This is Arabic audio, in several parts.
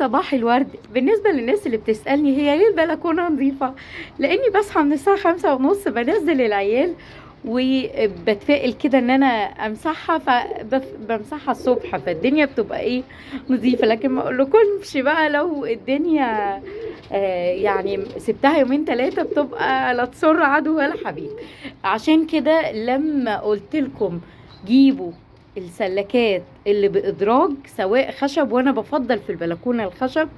صباح الورد. بالنسبة للناس اللي بتسألني هي ليه البلكونة نظيفة، لاني بصحى من الساعة 5:30 بنزل العيال وبتفائل كده ان انا امسحها، فبمسحها الصبح فالدنيا بتبقى ايه نظيفة. لكن ما اقولكمش بقى لو الدنيا يعني سبتها يومين 3 بتبقى لا تسر عدو ولا حبيب. عشان كده لما قلت لكم جيبوا السلكات اللي بإدراج سواء خشب، وانا بفضل في البلكونة الخشب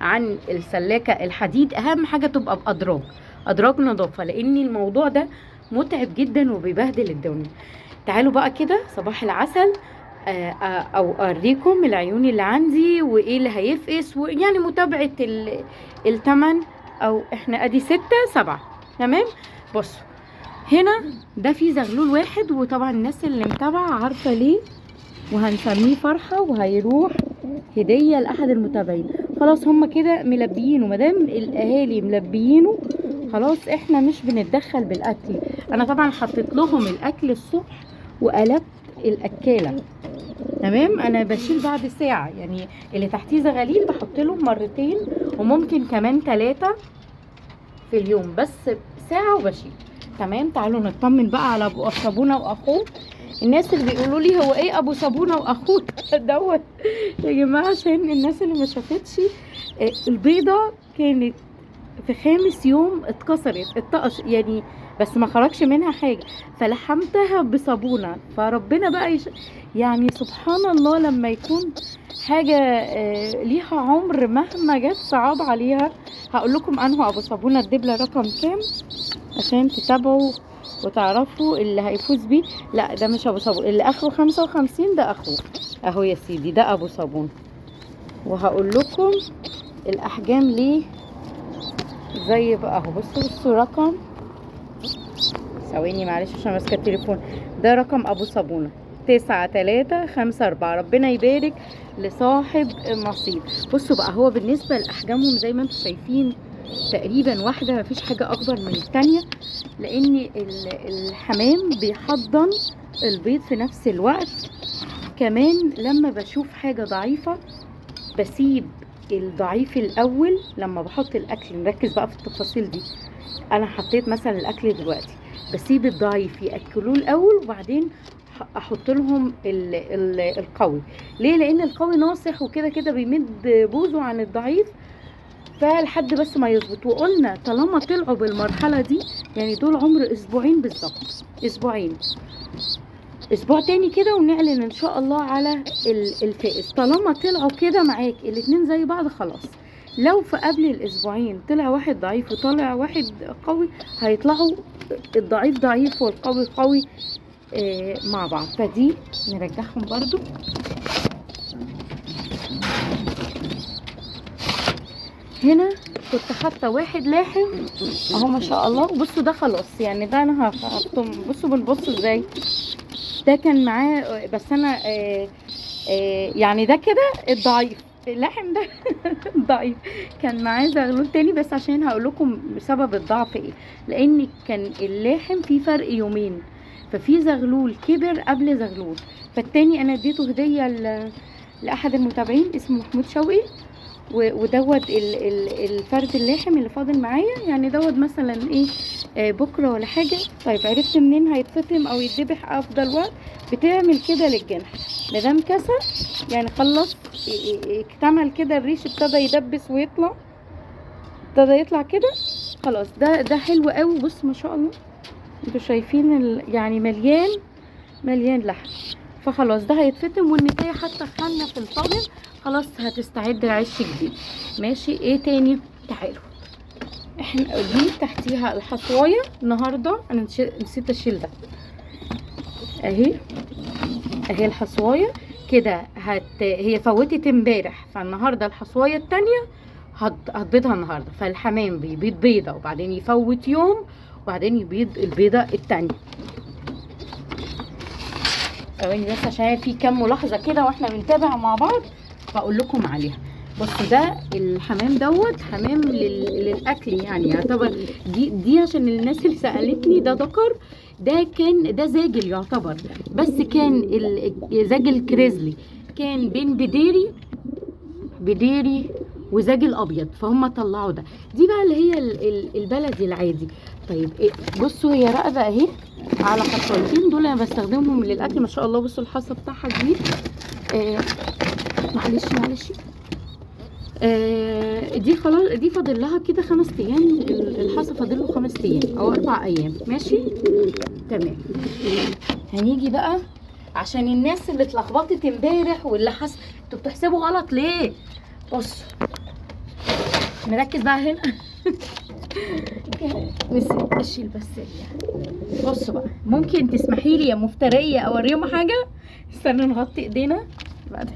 عن السلاكة الحديد، اهم حاجة تبقى بأدراج، أدراج نظافة، لان الموضوع ده متعب جدا وبيبهدل الدنيا. تعالوا بقى كده صباح العسل او اوريكم العيون اللي عندي وايه اللي هيفقس، ويعني متابعة التمن، او احنا ادي 6 7 تمام. بصوا هنا ده في زغلول واحد، وطبعا الناس اللي متابعة عارفة ليه، وهنسميه فرحة وهيروح هدية لأحد المتابعين. خلاص هما كده ملبيينه، مادام الأهالي ملبيينه خلاص احنا مش بنتدخل بالأكل. أنا طبعا حطيت لهم الأكل الصبح وقلبت الأكالة تمام. أنا بشيل بعد ساعة، يعني اللي تحتيه زغاليل بحط لهم مرتين وممكن كمان 3 في اليوم، بس ساعة وبشيل تمام. تعالوا نطمن بقى على ابو صابونه واخوه. الناس اللي بيقولوا لي هو ايه ابو صابونه واخوه دوت يا جماعه، عشان الناس اللي ما شافتش البيضه كانت في 5 يوم اتكسرت اتطقش يعني، بس ما خرجش منها حاجه، فلحمتها بصابونه. فربنا بقى يعني سبحان الله لما يكون حاجه ليها عمر مهما جت صعاب عليها. هقول لكم انه ابو صابونه الدبله رقم كام عشان تتابعوا وتعرفوا اللي هيفوز بيه. لا ده مش ابو صابون، اللي اخره 55 ده اخوه اهو يا سيدي، ده ابو صابون. وهقول لكم الاحجام ليه زي بقى اهو. بصوا رقم، ثواني معلش عشان ماسكه التليفون، ده رقم ابو صابونه 9354. ربنا يبارك لصاحب النصيب. بصوا بقى هو بالنسبه لاحجامهم زي ما انتم شايفين تقريبا واحده، مفيش حاجه اكبر من الثانيه، لان الحمام بيحضن البيض في نفس الوقت. كمان لما بشوف حاجه ضعيفه بسيب الضعيف الاول لما بحط الاكل. نركز بقى في التفاصيل دي. انا حطيت مثلا الاكل دلوقتي بسيب الضعيف ياكلوه الاول وبعدين احط لهم القوي. ليه؟ لان القوي ناصح وكده كده بيمد بوزه عن الضعيف، فلحد بس ما يظبط. وقلنا طالما طلعوا بالمرحله دي يعني دول عمر اسبوعين بالظبط، اسبوع تاني كده ونعلن ان شاء الله على الفائز. طالما طلعوا كده معاك الاتنين زي بعض خلاص. لو في قبل الاسبوعين طلع واحد ضعيف وطلع واحد قوي هيطلعوا الضعيف ضعيف والقوي قوي مع بعض. فدي نرجعهم برضو. هنا كنت حاطه واحد لاحم اهو ما شاء الله. بصوا ده خلاص يعني ده انا هحطهم. بصوا بنبص ازاي، ده كان معاه بس انا يعني ده كده الضعيف اللحم ده ضعيف. كان معاه زغلول تاني بس عشان هقول لكم بسبب الضعف ايه، لان كان اللحم فيه فرق يومين، ففي زغلول كبر قبل زغلول، فالتاني انا اديته هديه لاحد المتابعين اسمه محمود شوقي. ودوت الفرد اللحم اللي فاضل معايا يعني دوت مثلا ايه بكره ولا حاجه. طيب عرفت منين هيتفطم او يتذبح افضل وقت؟ بتعمل كده للجنح، مادام كسر يعني خلص اكتمل كده الريش ابتدى يدبس ويطلع، ابتدى يطلع كده خلاص. ده حلو قوي. بص ما شاء الله انتوا شايفين يعني مليان لحم. فخلاص ده هيتفتم والنتايه حتى خلنا في الطاجن خلاص هتستعد لعيش جديد. ماشي ايه تاني؟ تعالوا احنا دي تحتيها الحصوايه. النهارده انا نسيت اشيل ده اهي الحصوايه كده هي فوتت امبارح، فالنهارده الحصوايه التانيه هتبيضها النهارده. فالحمام بيبيض بيضه وبعدين يفوت يوم وبعدين يبيض البيضه التانيه. ثواني بس عشان في كام ملاحظه كده واحنا بنتابع مع بعض بقول لكم عليها. بصوا ده الحمام دوت حمام للاكل يعني يعتبر. دي عشان الناس اللي سالتني ده ذكر، ده زاجل يعتبر، بس كان زاجل كريزلي كان بين بديري وزاج الابيض، فهم طلعوا ده. دي بقى اللي هي البلدي العادي. طيب إيه، بصوا هي رقبه اهي على خطوتين، دول انا بستخدمهم للاكل ما شاء الله. بصوا الحصه بتاعها كبير. معلش دي خلاص، دي فاضل لها كده 5 ايام، الحصى فاضل له 5 ايام او 4 ايام. ماشي تمام. هنيجي بقى عشان الناس اللي اتلخبطت امبارح واللي انتوا بتحسبوا غلط ليه. بصوا نركز بقى هنا. نسيت اشيل بس يعني. بصوا بقى، ممكن تسمحي لي يا مفتريه اوريهم حاجه؟ استنوا نغطي ايدينا بعد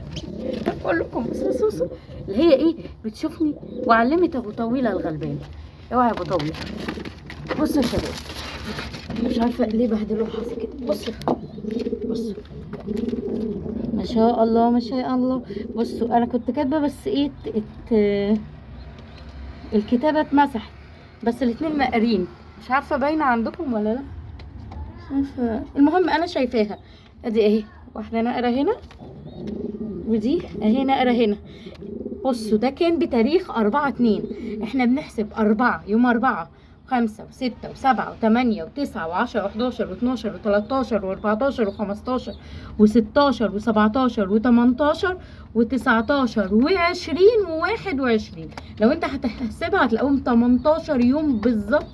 اقول لكم. بصوا اللي هي ايه، بتشوفني وعلمت ابو طويله الغلبان. اوعى يا ابو طويله. بصوا يا شباب، مش عارفه ليه بهدلوا الحظ كده. بصوا ما شاء الله ما شاء الله. بصوا انا كنت كاتبه بس ايه الكتابه اتمسحت، بس الاتنين مقرين، مش عارفه باينه عندكم ولا لا، مش عارفه. المهم انا شايفاها ادي اهي، واحده نقره هنا ودي اهي نقره هنا. بصوا ده كان بتاريخ 4/2. احنا بنحسب 4 يوم 4 و5 و6 و7 و8 و9 و10 و11 و12 و13 و14 و15 و16 و17 و18 و19 و20 و21. لو انت هتحسبها هتلاقيهم 18 يوم بالظبط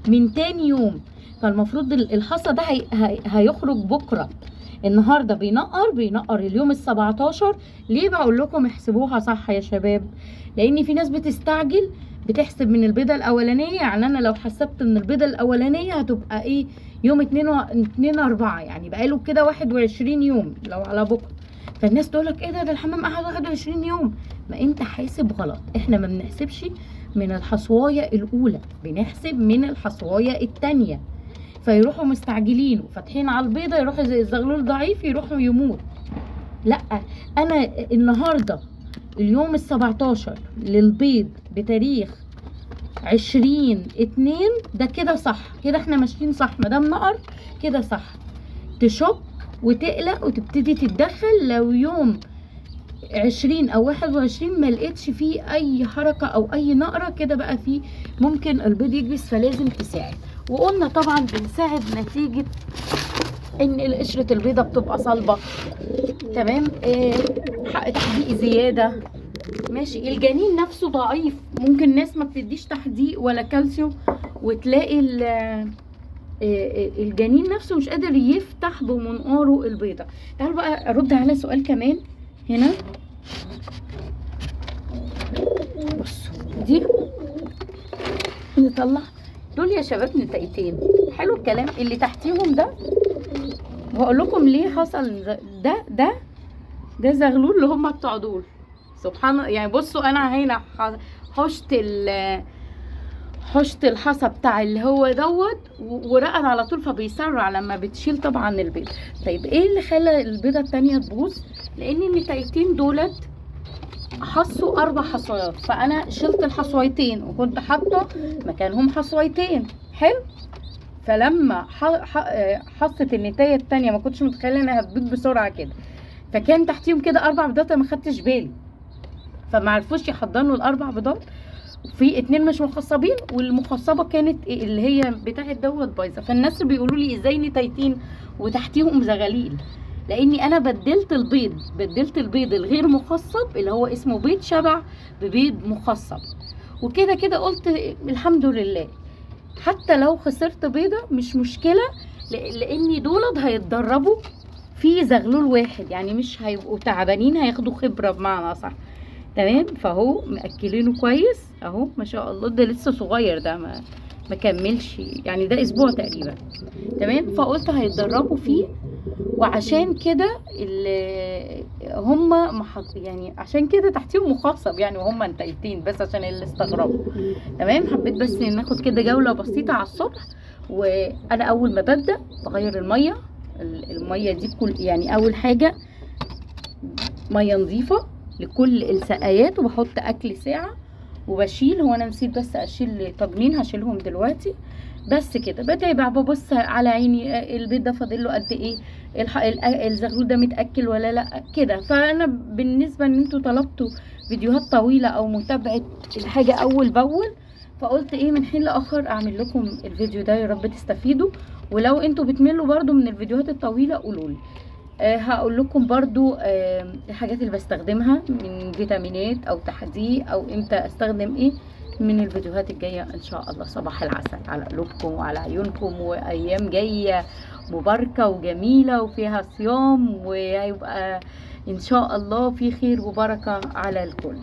من تاني يوم. فالمفروض الحصى ده هيخرج بكره. النهارده بينقر اليوم ال17. ليه بقول لكم احسبوها صح يا شباب؟ لان في ناس بتستعجل بتحسب من البيضه الاولانيه. يعني انا لو حسبت من البيضه الاولانيه هتبقى ايه، يوم 2/4، يعني بقاله كده 21 يوم لو على بكره. فالناس تقولك ايه ده الحمام قعد 21 يوم. ما انت حاسب غلط. احنا ما بنحسبش من الحصوايه الاولى، بنحسب من الحصوايه الثانيه. فيروحوا مستعجلين وفاتحين على البيضه، يروحوا زي الزغلول ضعيف يروحوا يموت. لا، انا النهارده اليوم ال17 للبيض بتاريخ 20/2، ده كده صح، كده احنا ماشيين صح. مادام نقر كده صح. تشك وتقلق وتبتدي تتدخل لو يوم 20 او 21 ما لقيتش فيه اي حركه او اي نقره، كده بقى فيه ممكن البيض يكبس، فلازم تساعد. وقلنا طبعا بنساعد نتيجه ان قشره البيضه بتبقى صلبه. تمام. حق تحديق زياده. ماشي. الجنين نفسه ضعيف، ممكن ناس ما بتديش تحديق ولا كالسيوم وتلاقي الجنين نفسه مش قادر يفتح بمنقاره البيضه. تعالوا بقى ارد على سؤال كمان هنا. بصوا دي نطلع دول يا شباب نتايتين. حلو الكلام. اللي تحتيهم ده بقول لكم ليه حصل ده زغلول اللي هم بتوع دول. سبحان الله. يعني بصوا انا هنا حشت الحصى بتاع اللي هو دوت ورقد على طول، فبيسرع لما بتشيل طبعا البيض. طيب ايه اللي خلى البيضه التانيه تبوظ؟ لان النتايتين دولت حصوا 4 حصويات، فانا شلت الحصويتين وكنت حاطه مكانهم حصويتين. حلو. فلما حصت النتايه التانيه ما كنتش متخيله انها هتبيض بسرعه كده، فكان تحتيهم كده 4 بيضات ما خدتش بالي، فما عرفوش يحضنوا ال4 بيضات. في 2 مش مخصبين، والمخصبه كانت اللي هي بتاعت دوت بايظه. فالناس بيقولوا لي ازاي نتايتين وتحتيهم زغاليل؟ لاني انا بدلت البيض الغير مخصب اللي هو اسمه بيض شبع ببيض مخصب. وكده كده قلت الحمد لله، حتى لو خسرت بيضه مش مشكله، لاني دولت هيتدربوا في زغلول واحد، يعني مش هيبقوا تعبانين، هياخدوا خبره بمعنى صح. تمام. فهو مأكلينه كويس اهو ما شاء الله. ده لسه صغير، ده ما كملش يعني، ده اسبوع تقريبا. تمام. فقلت هيتدربوا فيه، وعشان كده هم يعني عشان كده تحتيهم مخصب يعني، وهم نتايتين بس عشان اللي استغربوا. تمام. حبيت بس ناخد كده جوله بسيطه على الصبح. وانا اول ما ببدا بغير الميه دي يعني اول حاجه ميه نظيفه لكل السقايات، وبحط اكل ساعه وبشيل. هو انا نسيت بس اشيل طاجنين هشيلهم دلوقتي. بس كده بتابع، ببص على عيني البيض ده فاضل له قد ايه، الزغلول ده متاكل ولا لا كده. فانا بالنسبه ان انتوا طلبتوا فيديوهات طويله او متابعه الحاجه اول باول، فقلت ايه من حين لاخر اعمل لكم الفيديو ده، يا رب تستفيدوا. ولو انتوا بتملوا برضو من الفيديوهات الطويله قولولي. هقول لكم برضو الحاجات اللي بستخدمها من فيتامينات او تحديق او امتى استخدم ايه من الفيديوهات الجايه ان شاء الله. صباح العسل على قلوبكم وعلى عيونكم، وايام جايه مباركه وجميله وفيها صيام، وهيبقى ان شاء الله في خير وبركه على الكل.